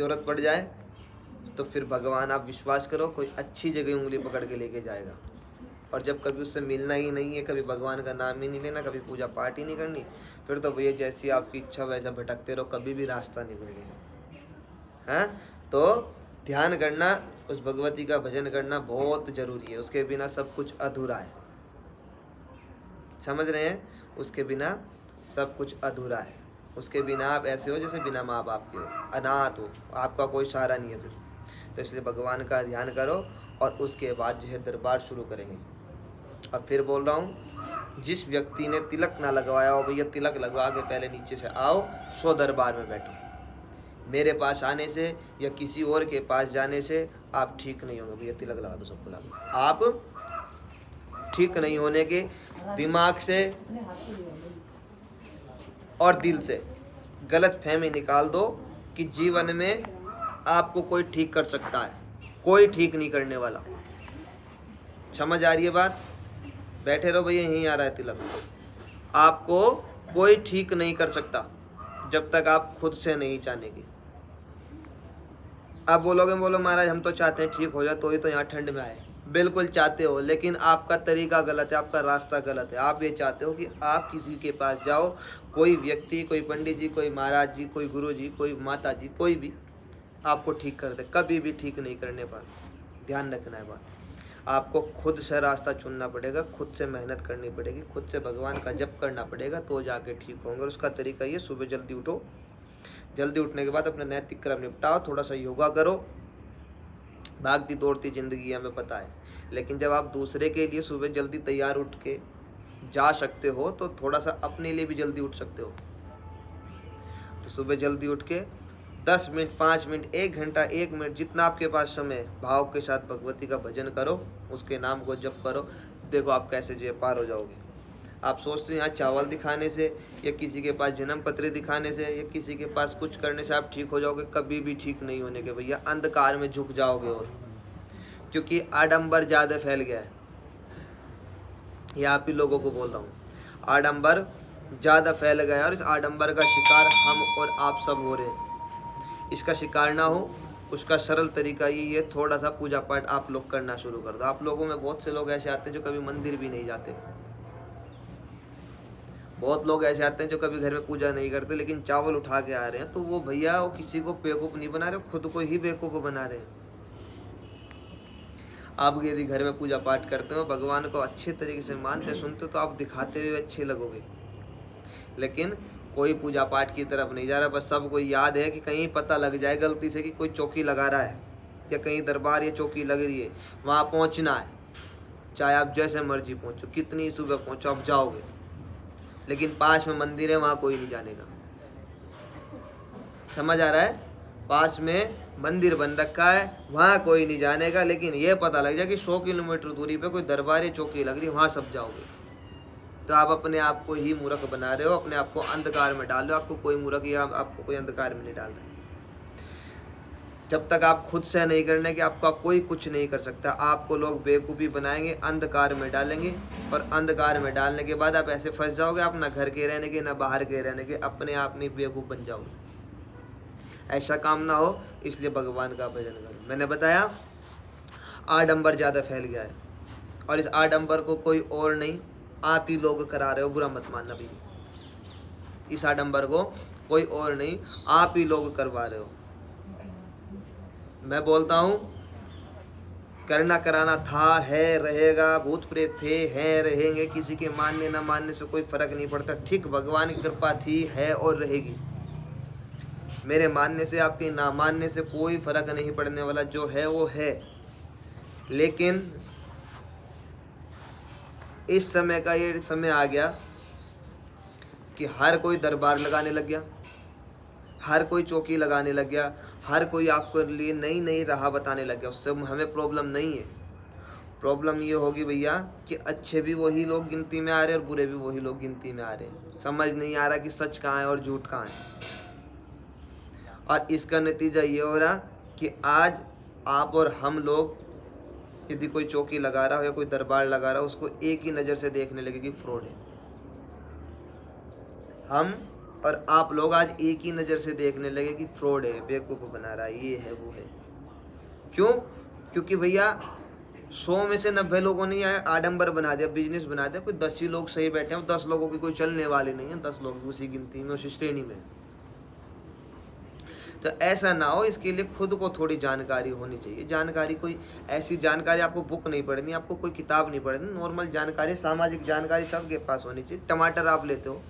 जरूरत पड़ जाए तो फिर भगवान, आप विश्वास करो, कोई अच्छी जगह उंगली पकड़ के लेके जाएगा। और जब कभी उससे मिलना ही नहीं है, कभी भगवान का नाम ही नहीं लेना, कभी पूजा पाठ ही नहीं करनी, फिर तो भैया जैसी आपकी इच्छा वैसा भटकते रहो, कभी भी रास्ता नहीं मिलेगा। हैं? तो ध्यान करना, उस भगवती का भजन करना बहुत जरूरी है, उसके बिना सब कुछ अधूरा है। समझ रहे हैं? उसके बिना सब कुछ अधूरा है। उसके बिना आप ऐसे हो जैसे बिना माँ बाप के हो, अनाथ हो, आपका कोई सहारा नहीं है फिर। तो इसलिए भगवान का ध्यान करो और उसके बाद जो है दरबार शुरू करेंगे। अब फिर बोल रहा हूँ, जिस व्यक्ति ने तिलक ना लगवाया हो, भैया तिलक लगवा के पहले नीचे से आओ, सो दरबार में बैठो। मेरे पास आने से या किसी और के पास जाने से आप ठीक नहीं होंगे। भैया तिलक लगा दो सबको, लगा। आप ठीक नहीं होने के दिमाग से और दिल से गलत फहमी निकाल दो कि जीवन में आपको कोई ठीक कर सकता है, कोई ठीक नहीं करने वाला। समझ आ रही है बात? बैठे रहो भैया, यहीं आ रहा है तिलक। आपको कोई ठीक नहीं कर सकता जब तक आप खुद से नहीं चाहेंगे। आप बोलोगे, बोलो महाराज हम तो चाहते हैं ठीक हो जाए, तो ही तो यहाँ ठंड में आए। बिल्कुल चाहते हो, लेकिन आपका तरीका गलत है, आपका रास्ता गलत है। आप ये चाहते हो कि आप किसी के पास जाओ, कोई व्यक्ति, कोई पंडित जी, कोई महाराज जी, कोई गुरु जी, कोई माता जी, कोई भी आपको ठीक कर दे। कभी भी ठीक नहीं करने पर। ध्यान रखना है बात। आपको खुद से रास्ता चुनना पड़ेगा, खुद से मेहनत करनी पड़ेगी, खुद से भगवान का जप करना पड़ेगा, तो जाके ठीक होंगे। और उसका तरीका ये, सुबह जल्दी उठो, जल्दी उठने के बाद अपने नैतिक कर्म निपटाओ, थोड़ा सा योगा करो। भागती दौड़ती ज़िंदगी हमें पता है, लेकिन जब आप दूसरे के लिए सुबह जल्दी तैयार उठ के जा सकते हो, तो थोड़ा सा अपने लिए भी जल्दी उठ सकते हो। तो सुबह जल्दी उठ के 10 मिनट, 5 मिनट, 1 घंटा, 1 मिनट, जितना आपके पास समय, भाव के साथ भगवती का भजन करो, उसके नाम को जप करो। देखो आप कैसे जो है पार हो जाओगे। आप सोचते हो यहाँ चावल दिखाने से या किसी के पास जन्म पत्र दिखाने से या किसी के पास कुछ करने से आप ठीक हो जाओगे। कभी भी ठीक नहीं होने के भैया, अंधकार में झुक जाओगे। और क्योंकि आडंबर ज़्यादा फैल गया है, ये आप ही लोगों को बोल रहा हूँ, आडंबर ज़्यादा फैल गया है और इस आडंबर का शिकार हम और आप सब हो रहे हैं। इसका शिकार ना हो, उसका सरल तरीका यही है, थोड़ा सा पूजा पाठ आप लोग करना शुरू कर दो। आप लोगों में बहुत से लोग ऐसे आते हैं जो कभी मंदिर भी नहीं जाते, बहुत लोग ऐसे आते हैं जो कभी घर में पूजा नहीं करते, लेकिन चावल उठा के आ रहे हैं। तो वो भैया, वो किसी को बेवकूफ़ नहीं बना रहे, खुद को ही बेवकूफ़ बना रहे हैं। आप यदि घर में पूजा पाठ करते हो, भगवान को अच्छे तरीके से मानते सुनते हो, तो आप दिखाते हुए अच्छे लगोगे। लेकिन कोई पूजा पाठ की तरफ नहीं जा रहा, बस सबको याद है कि कहीं पता लग जाए गलती से कि कोई चौकी लगा रहा है या कहीं दरबार या चौकी लग रही है, वहाँ पहुँचना है। चाहे आप जैसे मर्जी पहुँचो, कितनी सुबह पहुँचो, आप जाओगे। लेकिन पास में मंदिर है, वहाँ कोई नहीं जाने का। समझ आ रहा है? पास में मंदिर बन रखा है, वहाँ कोई नहीं जाने का। लेकिन ये पता लग जाए कि 100 किलोमीटर दूरी पे कोई दरबार या चौकी लग रही है, वहाँ सब जाओगे। तो आप अपने आप को ही मूर्ख बना रहे हो, अपने आप को अंधकार में डाल रहे हो। आपको कोई मूर्ख या आपको कोई अंधकार में नहीं डाल रहा है। जब तक आप खुद से नहीं करने के, आपका कोई कुछ नहीं कर सकता। आपको लोग बेवकूफ़ी बनाएंगे, अंधकार में डालेंगे, और अंधकार में डालने के बाद आप ऐसे फंस जाओगे, आप ना घर के रहने के ना बाहर के रहने के, अपने आप में बेवकूफ़ बन जाओगे। ऐसा काम ना हो, इसलिए भगवान का भजन करो। मैंने बताया आडंबर ज़्यादा फैल गया है, और इस आडंबर को कोई और नहीं, आप ही लोग करा रहे हो। बुरा मत मानना भी, इस आडंबर को कोई और नहीं, आप ही लोग करवा रहे हो। मैं बोलता हूँ, करना कराना था, है, रहेगा, भूत प्रेत थे, हैं, रहेंगे, किसी के मानने ना मानने से कोई फर्क नहीं पड़ता। ठीक भगवान की कृपा थी, है और रहेगी। मेरे मानने से, आपके ना मानने से कोई फर्क नहीं पड़ने वाला। जो है वो है। लेकिन इस समय का ये समय आ गया कि हर कोई दरबार लगाने लग गया, हर कोई चौकी लगाने लग गया, हर कोई आपको लिए नई नई राह बताने लग गया। उससे हमें प्रॉब्लम नहीं है। प्रॉब्लम ये होगी भैया कि अच्छे भी वही लोग गिनती में आ रहे हैं और बुरे भी वही लोग गिनती में आ रहे हैं। समझ नहीं आ रहा कि सच कहाँ है और झूठ कहाँ है। और इसका नतीजा ये हो रहा कि आज आप और हम लोग, यदि कोई चौकी लगा रहा हो या कोई दरबार लगा रहा हो, उसको एक ही नज़र से देखने लगे कि फ्रॉड है। हम और आप लोग आज एक ही नज़र से देखने लगे कि फ्रॉड है, बेवकूफ़ बना रहा है, ये है वो है। क्यों? क्योंकि भैया 100 में से 90 लोगों ने यह आडंबर बना दिया, बिजनेस बना दिया। कोई 10 ही लोग सही बैठे हैं, 10 लोगों की कोई चलने वाली नहीं है, 10 लोग उसी गिनती में, उसी श्रेणी में। तो ऐसा ना हो, इसके लिए खुद को थोड़ी जानकारी होनी चाहिए। जानकारी कोई ऐसी जानकारी, आपको बुक नहीं पढ़नी, आपको कोई किताब नहीं पढ़नी, नॉर्मल जानकारी, सामाजिक जानकारी सबके पास होनी चाहिए। टमाटर आप लेते हो,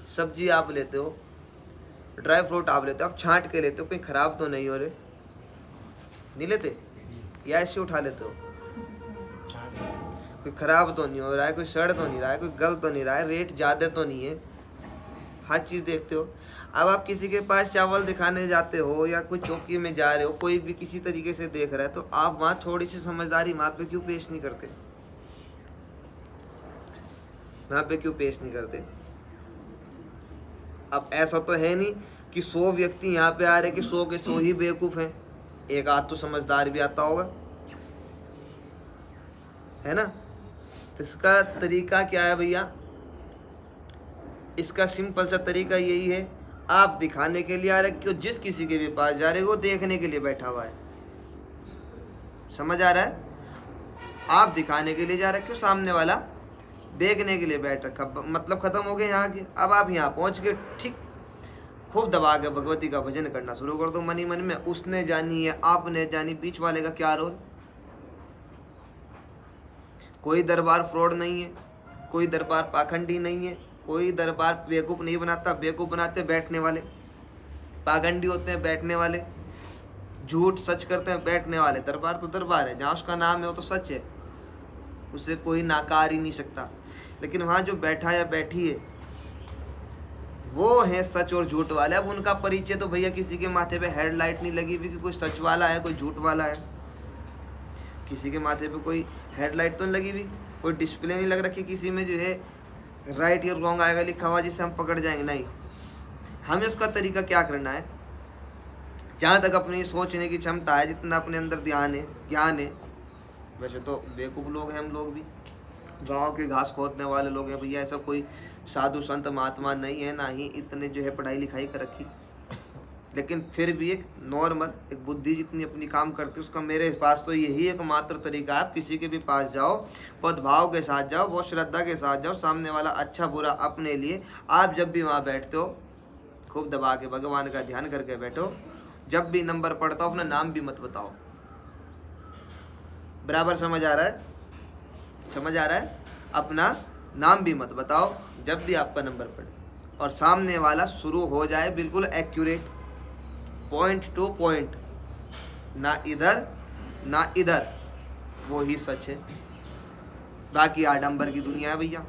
सब्जी आप लेते हो, ड्राई फ्रूट आप लेते हो, आप छांट के लेते हो, कहीं ख़राब तो नहीं हो रहे, नहीं लेते या ऐसे उठा लेते हो? कोई ख़राब तो नहीं हो रहा है, कोई सड़ तो नहीं रहा है, कोई गल तो नहीं रहा है, रेट ज़्यादा तो नहीं है, हर चीज़ देखते हो। अब आप किसी के पास चावल दिखाने जाते हो या कोई चौकी में जा रहे हो, कोई भी किसी तरीके से देख रहा है, तो आप वहाँ थोड़ी सी समझदारी वहाँ पे क्यों पेश नहीं करते? वहाँ पे क्यों पेश नहीं करते? अब ऐसा तो है नहीं कि 100 व्यक्ति यहाँ पे आ रहे कि 100 के 100 ही बेवकूफ़ हैं, एक आध तो समझदार भी आता होगा, है ना? तो इसका तरीका क्या है भैया? इसका सिंपल सा तरीका यही है, आप दिखाने के लिए आ रहे क्यों? जिस किसी के भी पास जा रहे हो वो देखने के लिए बैठा हुआ है, समझ आ रहा है? आप दिखाने के लिए जा रहे क्यों? सामने वाला देखने के लिए बैठ रखा, मतलब खत्म हो गए यहाँ के। अब आप यहाँ पहुँच गए, ठीक, खूब दबा के भगवती का भजन करना शुरू कर दो मन ही मन में। उसने जानी है, आपने जानी, बीच वाले का क्या रोल? कोई दरबार फ्रॉड नहीं है, कोई दरबार पाखंडी नहीं है, कोई दरबार बेवकूफ़ नहीं बनाता। बेवकूफ़ बनाते बैठने वाले, पाखंडी होते हैं बैठने वाले, झूठ सच करते हैं बैठने वाले। दरबार तो दरबार है, जहाँ उसका नाम है वो तो सच है, उसे कोई नाकार ही नहीं सकता। लेकिन वहाँ जो बैठा या बैठी है वो है सच और झूठ वाले। अब उनका परिचय तो भैया किसी के माथे पे हेडलाइट नहीं लगी हुई कि कोई सच वाला है, कोई झूठ वाला है। किसी के माथे पे कोई हेडलाइट तो नहीं लगी हुई, कोई डिस्प्ले नहीं लग रखी किसी में जो है राइट या रॉन्ग आएगा लिखा हुआ जिससे हम पकड़ जाएंगे। नहीं, हमें उसका तरीका क्या करना है, जहाँ तक अपनी सोचने की क्षमता है, जितना अपने अंदर ध्यान है, ज्ञान है। वैसे तो बेवकूफ़ लोग हैं हम लोग भी, गांव के घास खोदने वाले लोग हैं भैया, ऐसा कोई साधु संत महात्मा नहीं है, ना ही इतने जो है पढ़ाई लिखाई कर रखी। लेकिन फिर भी एक नॉर्मल, एक बुद्धि जितनी अपनी काम करती है, उसका मेरे पास तो यही एकमात्र तरीका है। आप किसी के भी पास जाओ, पदभाव के साथ जाओ, बहुत श्रद्धा के साथ जाओ, सामने वाला अच्छा बुरा अपने लिए। आप जब भी वहाँ बैठते हो, खूब दबा के भगवान का ध्यान करके बैठो। जब भी नंबर पढ़ता हो अपना नाम भी मत बताओ, बराबर समझ आ रहा है? समझ आ रहा है? अपना नाम भी मत बताओ जब भी आपका नंबर पड़े, और सामने वाला शुरू हो जाए बिल्कुल एक्यूरेट, पॉइंट टू पॉइंट, ना इधर ना इधर, वो ही सच है। बाकी आडंबर की दुनिया है भैया।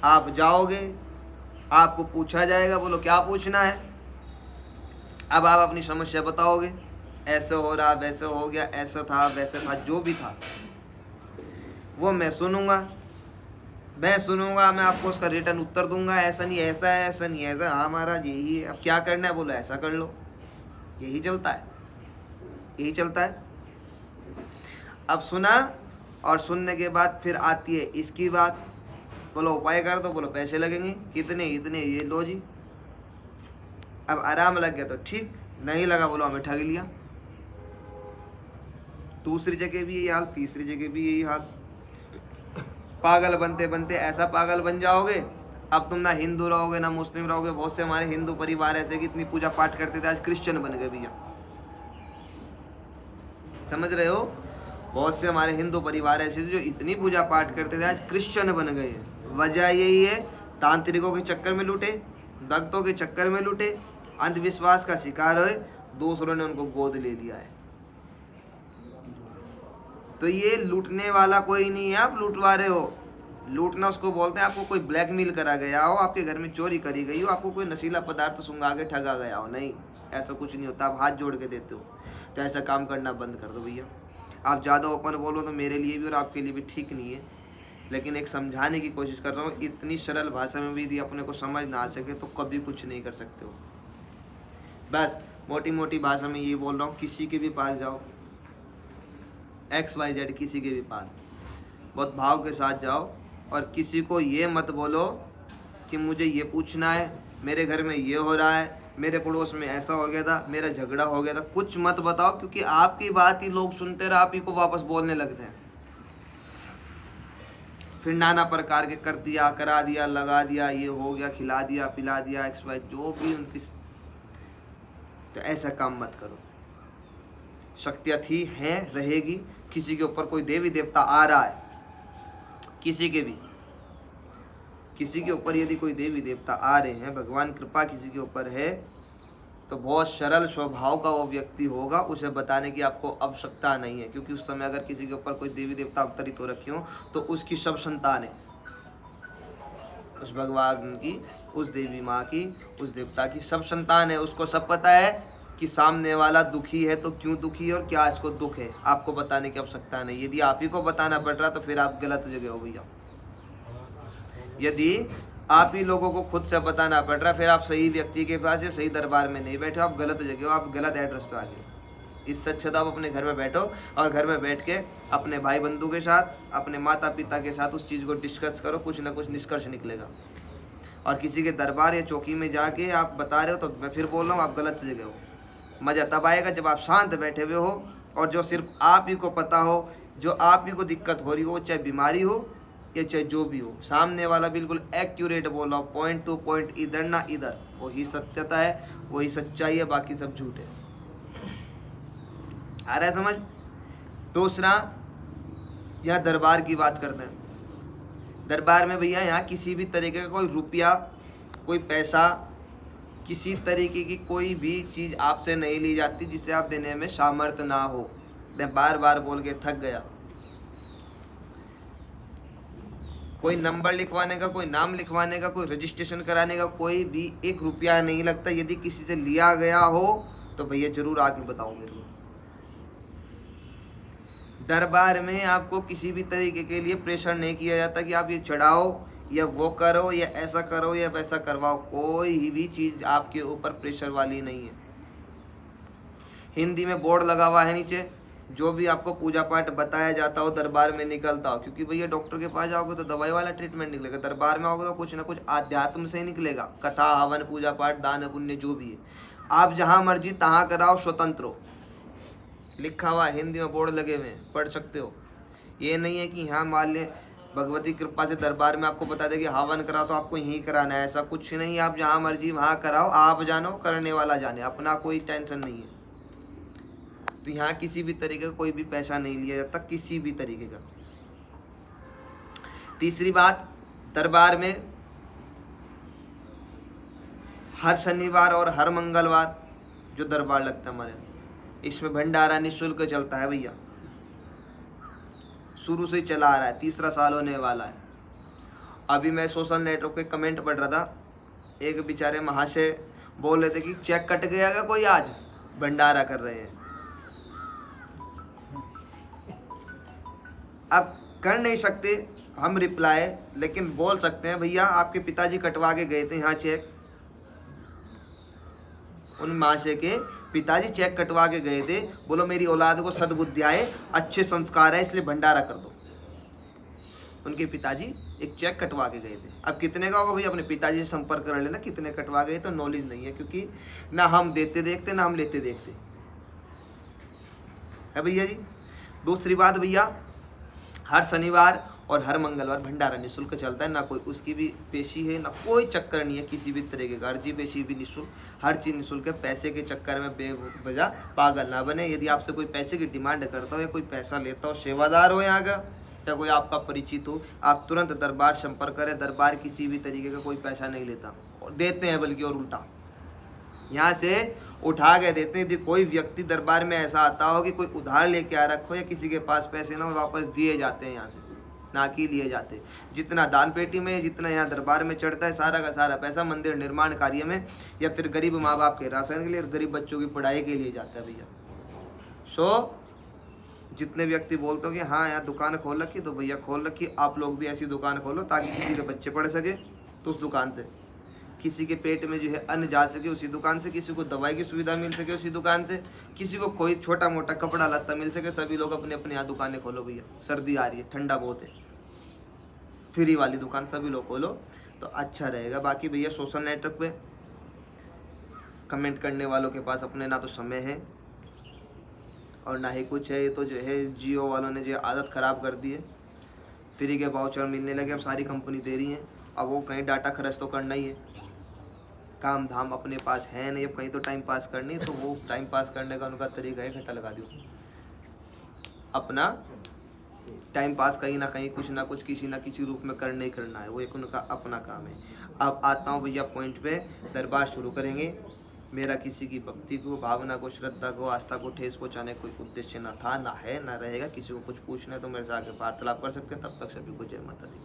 आप जाओगे, आपको पूछा जाएगा, बोलो क्या पूछना है। अब आप अपनी समस्या बताओगे, ऐसे हो रहा, वैसे हो गया, ऐसा था, वैसे था, जो भी था वो मैं सुनूंगा, मैं आपको उसका रिटर्न उत्तर दूंगा। ऐसा नहीं ऐसा है, ऐसा नहीं ऐसा, हाँ महाराज यही है, अब क्या करना है, बोलो ऐसा कर लो। यही चलता है, यही चलता है। अब सुना, और सुनने के बाद फिर आती है इसकी बात, बोलो उपाय कर दो, बोलो पैसे लगेंगे कितने, इतने, ये लो जी। अब आराम लग गया तो ठीक, नहीं लगा बोलो हमें ठग लिया। दूसरी जगह भी यही हाल, तीसरी जगह भी यही हाल। पागल बनते बनते ऐसा पागल बन जाओगे, अब तुम ना हिंदू रहोगे ना मुस्लिम रहोगे। बहुत से हमारे हिंदू परिवार ऐसे कि इतनी पूजा पाठ करते थे, आज क्रिश्चियन बन गए भैया, समझ रहे हो? बहुत से हमारे हिंदू परिवार ऐसे थे जो इतनी पूजा पाठ करते थे, आज क्रिश्चियन बन गए। वजह यही है, तांत्रिकों के चक्कर में लूटे, भक्तों के चक्कर में लूटे, अंधविश्वास का शिकार हुए, दूसरों ने उनको गोद ले लिया है। तो ये लूटने वाला कोई नहीं है, आप लूटवा रहे हो। लूटना उसको बोलते हैं, आपको कोई ब्लैकमेल करा गया हो, आपके घर में चोरी करी गई हो, आपको कोई नशीला पदार्थ सुंघा के ठगा गया हो। नहीं, ऐसा कुछ नहीं होता। आप हाथ जोड़ के देते हो, तो ऐसा काम करना बंद कर दो भैया। आप ज़्यादा ओपन बोलो तो मेरे लिए भी और आपके लिए भी ठीक नहीं है। लेकिन एक समझाने की कोशिश कर रहा हूँ, इतनी सरल भाषा में भी यदि अपने को समझ ना आ सके तो कभी कुछ नहीं कर सकते हो। बस मोटी मोटी भाषा में ये बोल रहा हूँ, किसी के भी पास जाओ, XYZ किसी के भी पास, बहुत भाव के साथ जाओ, और किसी को ये मत बोलो कि मुझे ये पूछना है, मेरे घर में ये हो रहा है, मेरे पड़ोस में ऐसा हो गया था, मेरा झगड़ा हो गया था, कुछ मत बताओ, क्योंकि आपकी बात ही लोग सुनते रहे, आप ही को वापस बोलने लगते हैं। फिर नाना प्रकार के कर दिया, करा दिया, लगा दिया, ये हो गया, खिला दिया, पिला दिया, एक्स वाई जो भी उनकी। तो ऐसा काम मत करो। शक्तियाँ थी, हैं, रहेगी। किसी के ऊपर कोई देवी देवता आ रहा है, किसी के ऊपर यदि कोई देवी देवता आ रहे हैं, भगवान कृपा किसी के ऊपर है, तो बहुत सरल स्वभाव का वो व्यक्ति होगा, उसे बताने की आपको आवश्यकता नहीं है। क्योंकि उस समय अगर किसी के ऊपर कोई देवी देवता अवतरित हो रखी हो तो उसकी सब संतान है, उस भगवान की, उस देवी माँ की, उस देवता की सब संतान है। उसको सब पता है कि सामने वाला दुखी है तो क्यों दुखी है और क्या इसको दुख है, आपको बताने की आवश्यकता नहीं। यदि आप ही को बताना पड़ रहा तो फिर आप गलत जगह हो भैया। यदि आप ही लोगों को खुद से बताना पड़ रहा, फिर आप सही व्यक्ति के पास या सही दरबार में नहीं बैठे, आप गलत जगह हो, आप गलत एड्रेस पे आ गए। इससे अच्छा तो आप अपने घर में बैठो और घर में बैठ के अपने भाई बंधु के साथ, अपने माता पिता के साथ उस चीज़ को डिस्कस करो, कुछ ना कुछ निष्कर्ष निकलेगा। और किसी के दरबार या चौकी में जाके आप बता रहे हो, तो मैं फिर बोल रहा हूँ, आप गलत जगह हो। मज़ा तब आएगा जब आप शांत बैठे हुए हो और जो सिर्फ आप ही को पता हो, जो आप ही को दिक्कत हो रही हो, चाहे बीमारी हो या चाहे जो भी हो, सामने वाला बिल्कुल एक्यूरेट बोल रहा हो, पॉइंट टू पॉइंट, इधर ना इधर, वही सत्यता है, वही सच्चाई है, बाकी सब झूठ है। आ रहा है समझ? दूसरा, यहाँ दरबार की बात करते हैं। दरबार में भैया यहाँ किसी भी तरीके का कोई रुपया, कोई पैसा, किसी तरीके की कोई भी चीज़ आपसे नहीं ली जाती जिसे आप देने में सामर्थ्य ना हो। मैं बार बार बोल के थक गया। कोई नंबर लिखवाने का, कोई नाम लिखवाने का, कोई रजिस्ट्रेशन कराने का कोई भी 1 रुपया नहीं लगता। यदि किसी से लिया गया हो तो भैया जरूर आके बताओ मेरे को। दरबार में आपको किसी भी तरीके के लिए प्रेशर नहीं किया जाता कि आप ये चढ़ाओ या वो करो या ऐसा करो या वैसा करवाओ, कोई भी चीज़ आपके ऊपर प्रेशर वाली नहीं है। हिंदी में बोर्ड लगा हुआ है नीचे, जो भी आपको पूजा पाठ बताया जाता हो दरबार में निकलता हो। क्योंकि भैया डॉक्टर के पास जाओगे तो दवाई वाला ट्रीटमेंट निकलेगा, दरबार में आओगे तो कुछ ना कुछ आध्यात्म से ही निकलेगा। कथा, हवन, पूजा पाठ, दान पुण्य जो भी है, आप जहाँ मर्जी तहाँ कराओ, स्वतंत्र हो। लिखा हुआ हिंदी में बोर्ड लगे हुए, पढ़ सकते हो। ये नहीं है कि हाँ मान लें भगवती कृपा से दरबार में आपको बता दे कि हवन कराओ तो आपको यहीं कराना है, ऐसा कुछ नहीं। आप जहाँ मर्जी वहाँ कराओ, आप जानो, करने वाला जाने, अपना कोई टेंशन नहीं है। तो यहाँ किसी भी तरीके का कोई भी पैसा नहीं लिया जाता, किसी भी तरीके का। तीसरी बात, दरबार में हर शनिवार और हर मंगलवार जो दरबार लगता है हमारे, इसमें भंडारा निःशुल्क चलता है भैया, शुरू से ही चला आ रहा है, 3रा साल होने वाला है। अभी मैं सोशल नेटवर्क पे कमेंट पढ़ रहा था, एक बेचारे महाशय बोल रहे थे कि चेक कट गया क्या कोई, आज भंडारा कर रहे हैं। अब कर नहीं सकते हम रिप्लाई, लेकिन बोल सकते हैं भैया आपके पिताजी कटवा के गए थे यहाँ चेक, उन महाशय के पिताजी चेक कटवा के गए थे, बोलो मेरी औलाद को सद्बुद्धि आए, अच्छे संस्कार है, इसलिए भंडारा कर दो। उनके पिताजी एक चेक कटवा के गए थे। अब कितने का होगा भैया, अपने पिताजी से संपर्क कर लेना, कितने कटवा गए तो नॉलेज नहीं है, क्योंकि ना हम देते देखते ना हम लेते देखते है भैया जी। दूसरी बात भैया, हर शनिवार और हर मंगलवार भंडारा निःशुल्क चलता है, ना कोई उसकी भी पेशी है, ना कोई चक्कर नहीं है किसी भी तरीके का। अर्जी पेशी भी निःशुल्क, हर चीज़ निःशुल्क है। पैसे के चक्कर में बेवजह पागल ना बने। यदि आपसे कोई पैसे की डिमांड करता हो या कोई पैसा लेता हो, सेवादार हो यहाँ का या कोई आपका परिचित हो, आप तुरंत दरबार संपर्क करें। दरबार किसी भी तरीके का कोई पैसा नहीं लेता, देते हैं बल्कि और उल्टा यहाँ से उठा के देते हैं। यदि कोई व्यक्ति दरबार में ऐसा आता हो कि कोई उधार लेके आ रखो या किसी के पास पैसे ना हो, वापस दिए जाते हैं यहाँ से, ना कि लिए जाते। जितना दान पेटी में, जितना यहाँ दरबार में चढ़ता है, सारा का सारा पैसा मंदिर निर्माण कार्य में या फिर गरीब माँ बाप के राशन के लिए, गरीब बच्चों की पढ़ाई के लिए जाता है भैया। जितने व्यक्ति बोलते हो कि हाँ यहाँ दुकान खोल रखी, तो भैया खोल रखी, आप लोग भी ऐसी दुकान खोलो ताकि किसी के बच्चे पढ़ सके तो उस दुकान से, किसी के पेट में जो है अन्न जा सके उसी दुकान से, किसी को दवाई की सुविधा मिल सके उसी दुकान से, किसी को कोई छोटा मोटा कपड़ा लत्ता मिल सके। सभी लोग अपने अपने यहाँ दुकानें खोलो भैया। सर्दी आ रही है, ठंडा बहुत है, फ्री वाली दुकान सभी लोग खोलो तो अच्छा रहेगा। बाकी भैया सोशल नेटवर्क पे कमेंट करने वालों के पास अपने ना तो समय है और ना ही कुछ है। ये तो जो है जियो वालों ने जो आदत ख़राब कर दी है, फ्री के वाउचर मिलने लगे, अब सारी कंपनी दे रही हैं। अब वो कहीं डाटा खर्च तो करना ही है, काम धाम अपने पास है नहीं, अब कहीं तो टाइम पास करनी है, तो वो टाइम पास करने का उनका तरीका है घंटा लगा दो, अपना टाइम पास कहीं ना कहीं कुछ ना कुछ किसी ना किसी रूप में करना ही करना है, वो एक उनका अपना काम है। अब आता हूँ भैया पॉइंट पे, दरबार शुरू करेंगे। मेरा किसी की भक्ति को, भावना को, श्रद्धा को, आस्था को ठेस पहुँचाने कोई उद्देश्य ना था, ना है, ना रहेगा। किसी को कुछ पूछना है तो मेरे से आगे वार्तालाप कर सकते हैं। तब तक सभी को जय माता दी।